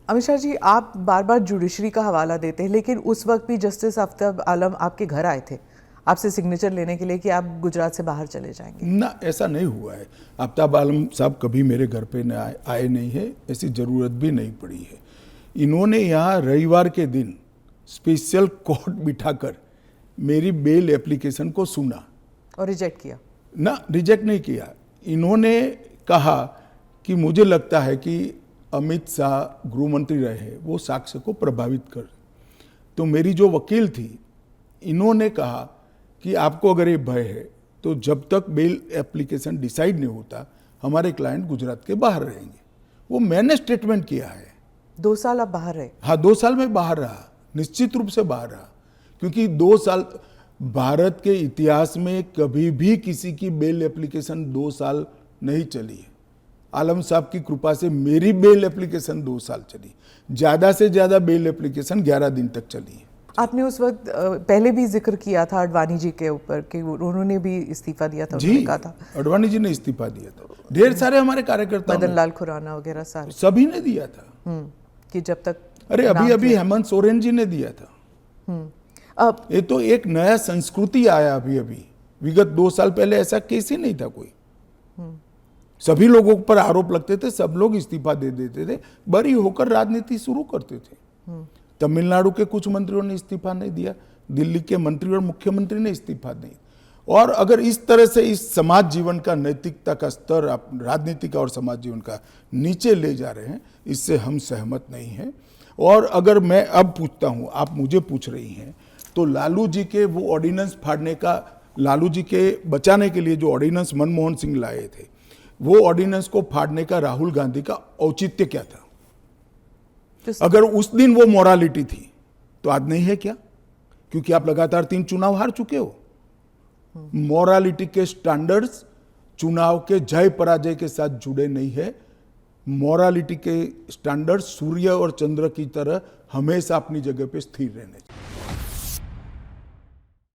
अमित शाह जी, आप बार बार जुडिशरी का हवाला देते हैं, लेकिन उस वक्त भी जस्टिस आफ्ताब आलम आपके घर आए थे आपसे सिग्नेचर लेने के लिए कि आप गुजरात से बाहर चले जाएंगे। ना, ऐसा नहीं हुआ है। आफ्ताब आलम साहब कभी मेरे घर पे आए नहीं है, ऐसी ज़रूरत भी नहीं पड़ी है। इन्होंने यहाँ रविवार के दिन स्पेशल कोर्ट बिठाकर मेरी बेल एप्लीकेशन को सुना और रिजेक्ट किया? ना, रिजेक्ट नहीं किया। इन्होंने कहा कि मुझे लगता है कि अमित शाह गृह मंत्री रहे, वो साक्ष्य को प्रभावित कर। तो मेरी जो वकील थी, इन्होंने कहा कि आपको अगर ये भय है तो जब तक बेल एप्लीकेशन डिसाइड नहीं होता हमारे क्लाइंट गुजरात के बाहर रहेंगे। वो मैंने स्टेटमेंट किया है। 2 साल आप बाहर रहे? हाँ, 2 साल में बाहर रहा, निश्चित रूप से बाहर रहा, क्योंकि 2 साल भारत के इतिहास में कभी भी किसी की बेल एप्लीकेशन 2 साल नहीं चली है। आलम साहब की कृपा से मेरी बेल एप्लीकेशन 2 साल चली, ज़्यादा से ज़्यादा बेल एप्लीकेशन 11 दिन तक चली है। आपने उस वक्त पहले भी जिक्र किया था अडवाणी जी के ऊपर कि उन्होंने भी इस्तीफा दिया था। जी, कहा था अडवाणी जी ने इस्तीफा दिया था, ढेर सारे हमारे कार्यकर्ता, मदन लाल खुराना वगैरह सारे, सभी ने दिया था। कि जब तक अरे अभी हेमंत सोरेन जी ने दिया था। ये तो एक नया संस्कृति आया अभी विगत 2 साल पहले ऐसा केस ही नहीं था कोई। सभी लोगों पर आरोप लगते थे, सब लोग इस्तीफा दे देते थे, बरी होकर राजनीति शुरू करते थे। तमिलनाडु के कुछ मंत्रियों ने इस्तीफा नहीं दिया, दिल्ली के मंत्री और मुख्यमंत्री ने इस्तीफा नहीं। और अगर इस तरह से इस समाज जीवन का, नैतिकता का स्तर आप राजनीति का और समाज जीवन का नीचे ले जा रहे हैं, इससे हम सहमत नहीं हैं। और अगर मैं अब पूछता हूँ, आप मुझे पूछ रही हैं, तो लालू जी के वो ऑर्डिनेंस फाड़ने का, लालू जी के बचाने के लिए जो ऑर्डिनेंस मनमोहन सिंह लाए थे, वो ऑर्डिनेंस को फाड़ने का राहुल गांधी का औचित्य क्या था? अगर उस दिन वो मोरालिटी थी तो आज नहीं है क्या? क्योंकि आप लगातार 3 चुनाव हार चुके हो। मोरालिटी के स्टैंडर्ड्स चुनाव के जय पराजय के साथ जुड़े नहीं है। मोरालिटी के स्टैंडर्ड्स सूर्य और चंद्र की तरह हमेशा अपनी जगह पे स्थिर रहने चाहिए।